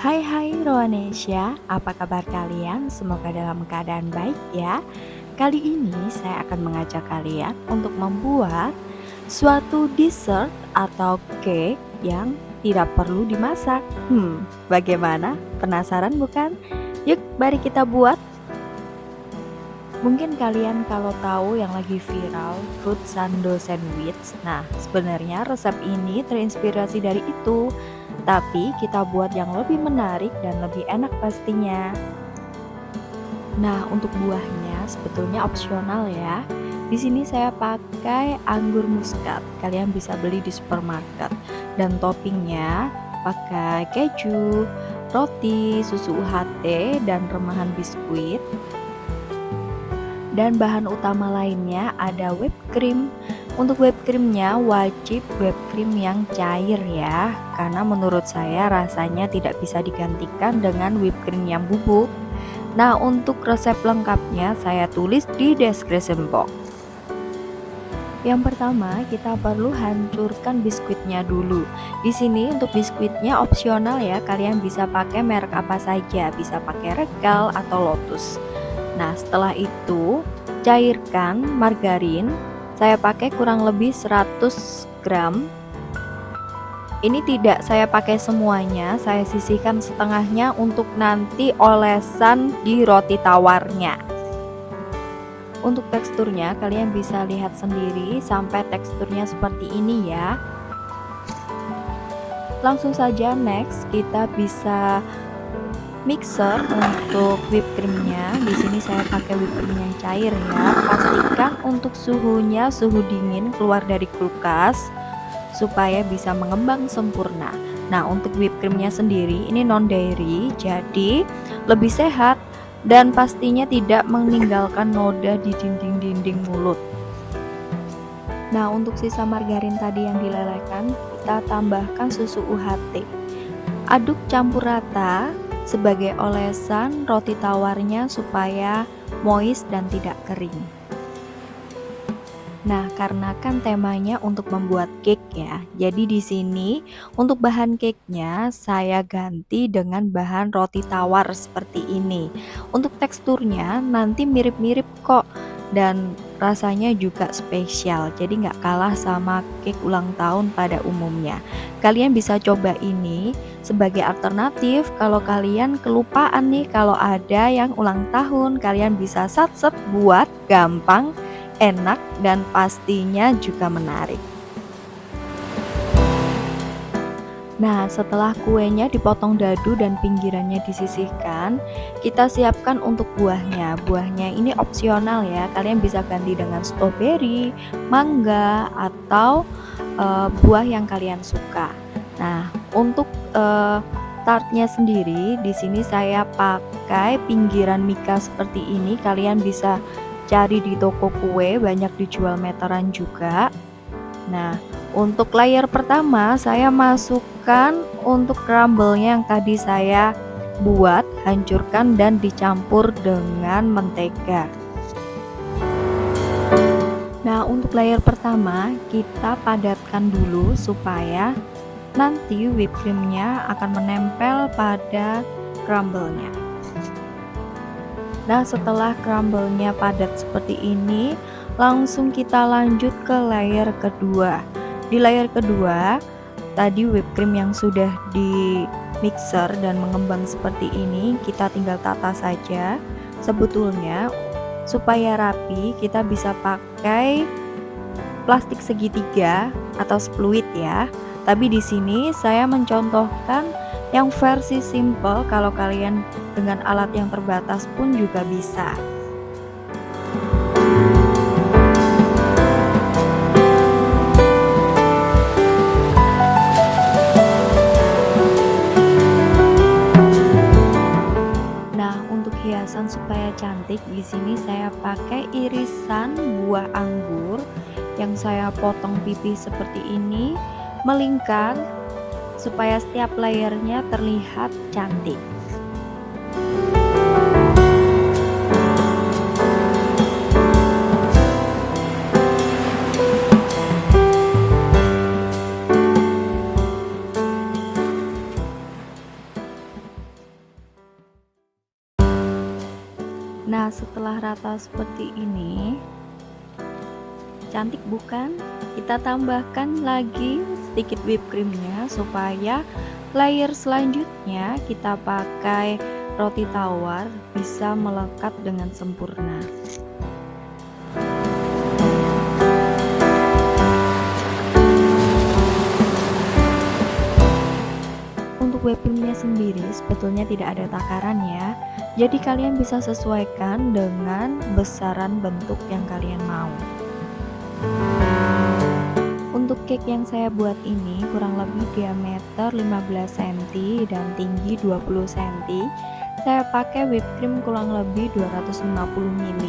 Hai Roanesia, apa kabar kalian? Semoga dalam keadaan baik ya. Kali ini saya akan mengajak kalian untuk membuat suatu dessert atau cake yang tidak perlu dimasak. Bagaimana? Penasaran bukan? Yuk, mari kita buat. Mungkin kalian kalau tahu yang lagi viral fruit sando sandwich. Nah, sebenarnya resep ini terinspirasi dari itu. Tapi kita buat yang lebih menarik dan lebih enak pastinya. Nah, untuk buahnya sebetulnya opsional ya. Di sini saya pakai anggur muskat. Kalian bisa beli di supermarket. Dan toppingnya pakai keju, roti, susu UHT, dan remahan biskuit. Dan bahan utama lainnya ada whipped cream. Untuk whipped creamnya wajib whipped cream yang cair ya, karena menurut saya rasanya tidak bisa digantikan dengan whipped cream yang bubuk. Nah, untuk resep lengkapnya saya tulis di description box. Yang pertama, kita perlu hancurkan biskuitnya dulu. Di sini untuk biskuitnya opsional ya, kalian bisa pakai merek apa saja, bisa pakai Regal atau Lotus. Nah, setelah itu cairkan margarin. Saya pakai kurang lebih 100 gram. Ini tidak saya pakai semuanya, saya sisihkan setengahnya untuk nanti olesan di roti tawarnya. Untuk teksturnya kalian bisa lihat sendiri sampai teksturnya seperti ini ya. Langsung saja next kita bisa mixer untuk whipped creamnya. Di sini saya pakai whipped cream yang cair ya. Pastikan untuk suhunya suhu dingin keluar dari kulkas supaya bisa mengembang sempurna. Nah, untuk whipped creamnya sendiri ini non dairy, jadi lebih sehat dan pastinya tidak meninggalkan noda di dinding-dinding mulut. Nah, untuk sisa margarin tadi yang dilelehkan kita tambahkan susu UHT. Aduk campur rata sebagai olesan roti tawarnya supaya moist dan tidak kering. Nah, karena kan temanya untuk membuat cake ya. Jadi di sini untuk bahan cake-nya saya ganti dengan bahan roti tawar seperti ini. Untuk teksturnya nanti mirip-mirip kok dan rasanya juga spesial. Jadi nggak kalah sama cake ulang tahun pada umumnya. Kalian bisa coba ini sebagai alternatif kalau kalian kelupaan nih, kalau ada yang ulang tahun kalian bisa sat-set buat, gampang, enak, dan pastinya juga menarik. Nah, setelah kuenya dipotong dadu dan pinggirannya disisihkan, kita siapkan untuk buahnya. Buahnya ini opsional ya, kalian bisa ganti dengan stroberi, mangga, atau buah yang kalian suka. Nah, untuk tartnya sendiri di sini saya pakai pinggiran mika seperti ini. Kalian bisa cari di toko kue, banyak dijual meteran juga. Nah, untuk layer pertama saya masukkan untuk crumble-nya yang tadi saya buat, hancurkan dan dicampur dengan mentega. Nah, untuk layer pertama kita padatkan dulu supaya nanti whipped creamnya akan menempel pada crumble-nya. Nah, setelah crumble-nya padat seperti ini, langsung kita lanjut ke layer kedua. Di layer kedua, tadi whipped cream yang sudah di mixer dan mengembang seperti ini, kita tinggal tata saja. Sebetulnya supaya rapi, kita bisa pakai plastik segitiga atau spluit ya. Tapi di sini saya mencontohkan yang versi simple, kalau kalian dengan alat yang terbatas pun juga bisa. Nah, untuk hiasan supaya cantik, di sini saya pakai irisan buah anggur yang saya potong pipih seperti ini, melingkar supaya setiap layernya terlihat cantik. Nah, setelah rata seperti ini, cantik bukan? Kita tambahkan lagi sedikit whipped creamnya supaya layer selanjutnya kita pakai roti tawar bisa melekat dengan sempurna. Untuk whipped creamnya sendiri sebetulnya tidak ada takaran ya, jadi kalian bisa sesuaikan dengan besaran bentuk yang kalian mau. Untuk cake yang saya buat ini kurang lebih diameter 15 cm dan tinggi 20 cm. Saya pakai whipped cream kurang lebih 250 ml.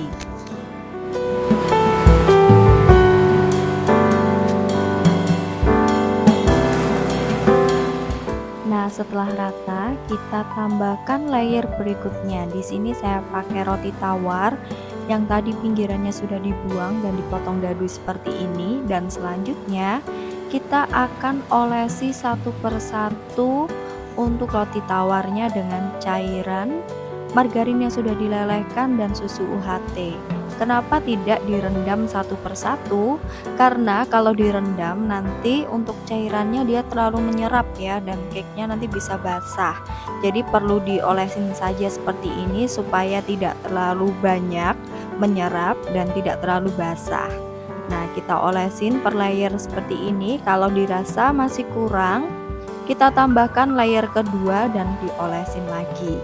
Nah, setelah rata, kita tambahkan layer berikutnya. Di sini saya pakai roti tawar yang tadi pinggirannya sudah dibuang dan dipotong dadu seperti ini, dan selanjutnya kita akan olesi satu persatu untuk roti tawarnya dengan cairan margarin yang sudah dilelehkan dan susu UHT. Kenapa tidak direndam satu persatu? Karena kalau direndam nanti untuk cairannya dia terlalu menyerap ya, dan cake-nya nanti bisa basah. Jadi perlu diolesin saja seperti ini supaya tidak terlalu banyak menyerap dan tidak terlalu basah. Nah, kita olesin per layer seperti ini. Kalau dirasa masih kurang, kita tambahkan layer kedua dan diolesin lagi.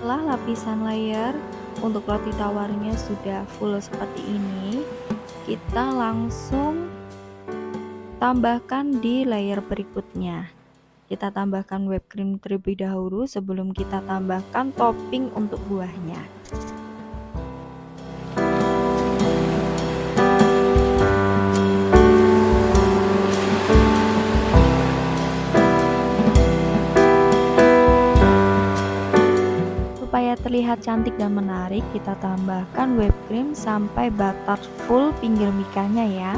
Lapisan layer untuk roti tawarnya sudah full seperti ini, kita langsung tambahkan di layer berikutnya. Kita tambahkan whipped cream terlebih dahulu sebelum kita tambahkan topping untuk buahnya. Supaya terlihat cantik dan menarik, kita tambahkan whipped cream sampai butter full pinggir mikanya ya.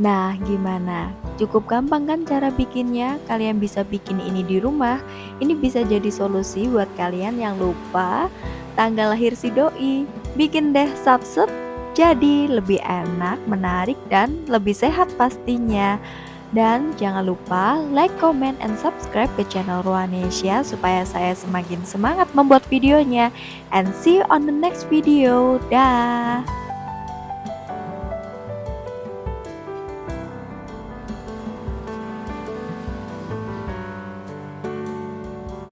Nah, gimana? Cukup gampang kan cara bikinnya? Kalian bisa bikin ini di rumah. Ini bisa jadi solusi buat kalian yang lupa tanggal lahir si doi. Bikin deh sat-set, jadi lebih enak, menarik, dan lebih sehat pastinya. Dan jangan lupa like, comment, and subscribe ke channel Ruanesia supaya saya semakin semangat membuat videonya. And see you on the next video. Dah.